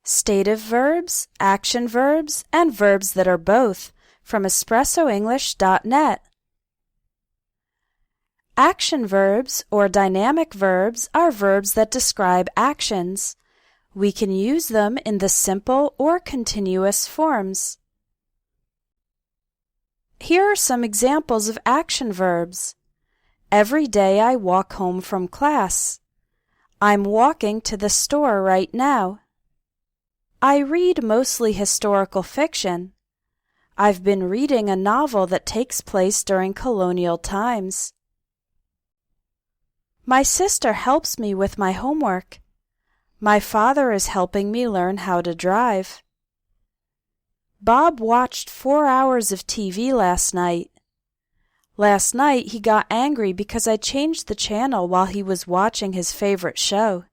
Stative verbs, action verbs, and verbs that are both from espressoenglish.net. Action verbs or dynamic verbs are verbs that describe actions. We can use them in the simple or continuous forms. Here are some examples of action verbs. Every day I walk home from class. I'm walking to the store right now. I read mostly historical fiction. I've been reading a novel that takes place during colonial times. My sister helps me with my homework. My father is helping me learn how to drive. Bob watched 4 hours of TV last night. Last night he got angry because I changed the channel while he was watching his favorite show.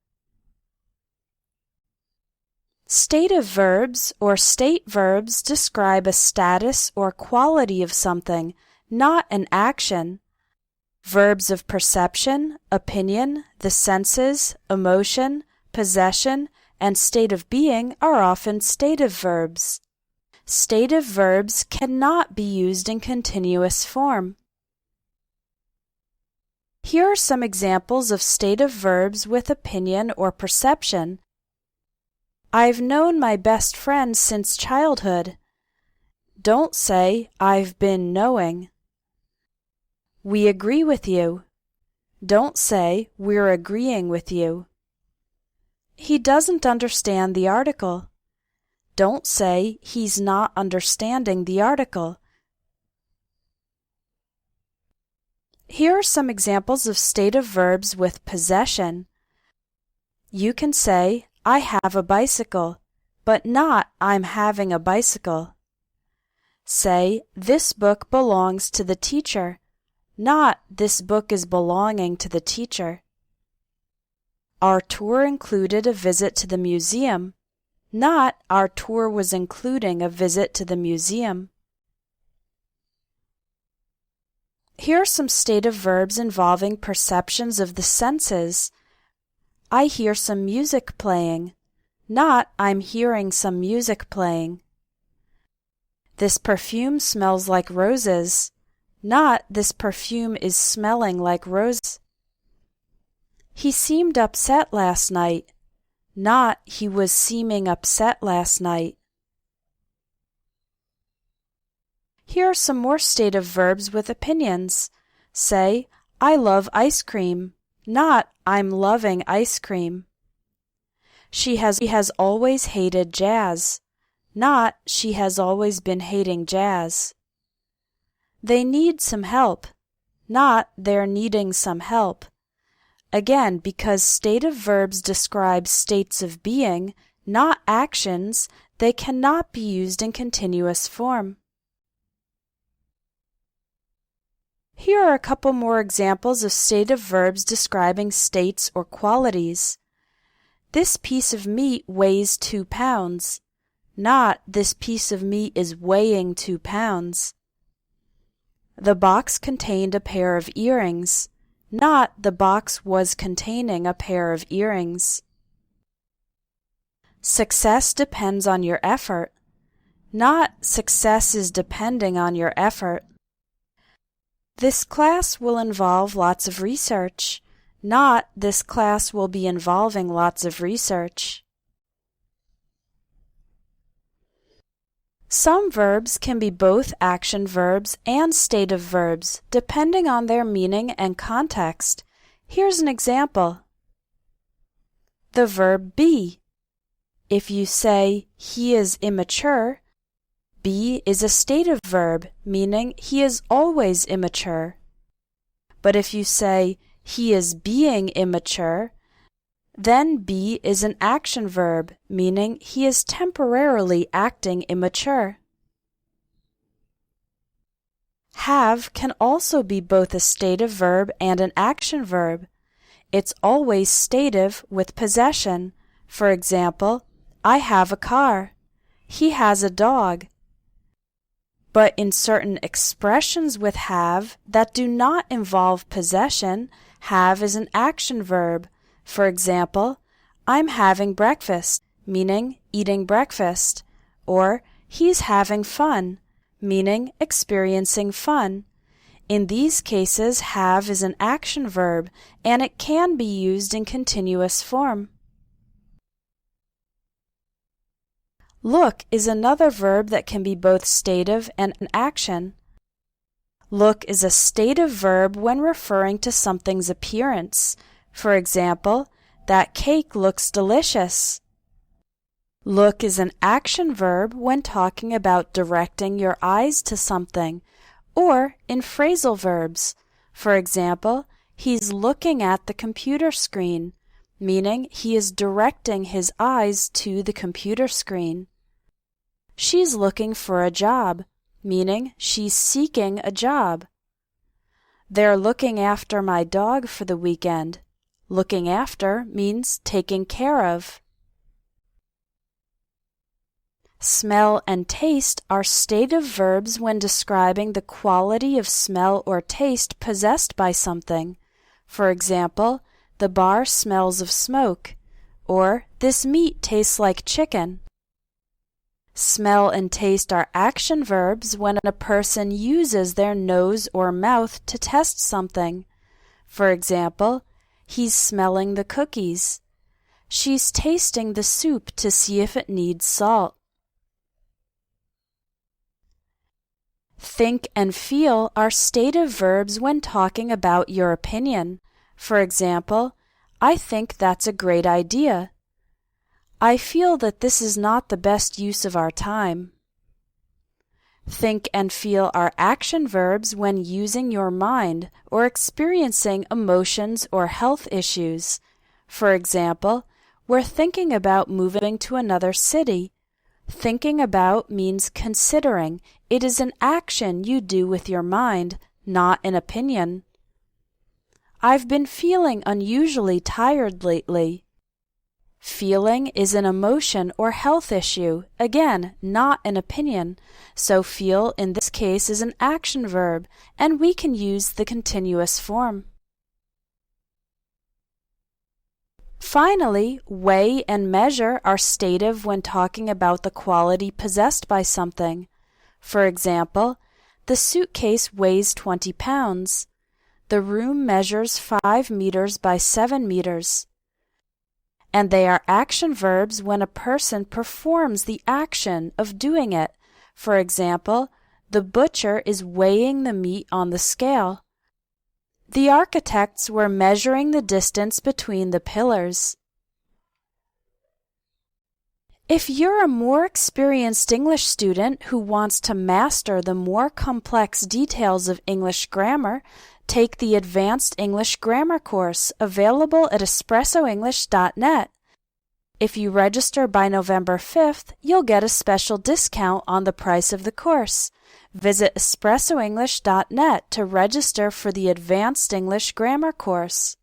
Stative verbs or state verbs describe a status or quality of something, not an action. Verbs of perception, opinion, the senses, emotion, possession, and state of being are often stative verbs. Stative verbs cannot be used in continuous form. Here are some examples of stative verbs with opinion or perception. I've known my best friend since childhood. Don't say, I've been knowing. We agree with you. Don't say, we're agreeing with you. He doesn't understand the article. Don't say, he's not understanding the article. Here are some examples of stative verbs with possession. You can say, I have a bicycle, but not I'm having a bicycle. Say, this book belongs to the teacher, not this book is belonging to the teacher. Our tour included a visit to the museum, not our tour was including a visit to the museum. Here are some stative verbs involving perceptions of the senses. I hear some music playing, not I'm hearing some music playing. This perfume smells like roses, not this perfume is smelling like roses. He seemed upset last night, not he was seeming upset last night. Here are some more stative verbs with opinions. Say, I love ice cream, not I'm loving ice cream. She has always hated jazz, not she has always been hating jazz. They need some help, not they're needing some help. Again, because stative verbs describe states of being, not actions, they cannot be used in continuous form. Here are a couple more examples of stative verbs describing states or qualities. This piece of meat weighs 2 pounds, not this piece of meat is weighing 2 pounds. The box contained a pair of earrings, not the box was containing a pair of earrings. Success depends on your effort, not success is depending on your effort. This class will involve lots of research, not this class will be involving lots of research. Some verbs can be both action verbs and stative verbs, depending on their meaning and context. Here's an example. The verb be. If you say, he is immature, be is a stative verb, meaning he is always immature. But if you say, he is being immature, then be is an action verb, meaning he is temporarily acting immature. Have can also be both a stative verb and an action verb. It's always stative with possession. For example, I have a car. He has a dog. But in certain expressions with have that do not involve possession, have is an action verb. For example, I'm having breakfast, meaning eating breakfast, or he's having fun, meaning experiencing fun. In these cases, have is an action verb, and it can be used in continuous form. Look is another verb that can be both stative and an action. Look is a stative verb when referring to something's appearance. For example, that cake looks delicious. Look is an action verb when talking about directing your eyes to something, or in phrasal verbs. For example, he's looking at the computer screen, meaning he is directing his eyes to the computer screen. She's looking for a job, meaning she's seeking a job. They're looking after my dog for the weekend. Looking after means taking care of. Smell and taste are stative verbs when describing the quality of smell or taste possessed by something. For example, the bar smells of smoke, or this meat tastes like chicken. Smell and taste are action verbs when a person uses their nose or mouth to test something. For example, he's smelling the cookies. She's tasting the soup to see if it needs salt. Think and feel are stative verbs when talking about your opinion. For example, I think that's a great idea. I feel that this is not the best use of our time. Think and feel are action verbs when using your mind or experiencing emotions or health issues. For example, we're thinking about moving to another city. Thinking about means considering. It is an action you do with your mind, not an opinion. I've been feeling unusually tired lately. Feeling is an emotion or health issue, again, not an opinion, so feel in this case is an action verb, and we can use the continuous form. Finally, weigh and measure are stative when talking about the quality possessed by something. For example, the suitcase weighs 20 pounds. The room measures 5 meters by 7 meters. And they are action verbs when a person performs the action of doing it. For example, the butcher is weighing the meat on the scale. The architects were measuring the distance between the pillars. If you're a more experienced English student who wants to master the more complex details of English grammar, take the Advanced English Grammar course available at espressoenglish.net. If you register by November 5th, you'll get a special discount on the price of the course. Visit espressoenglish.net to register for the Advanced English Grammar course.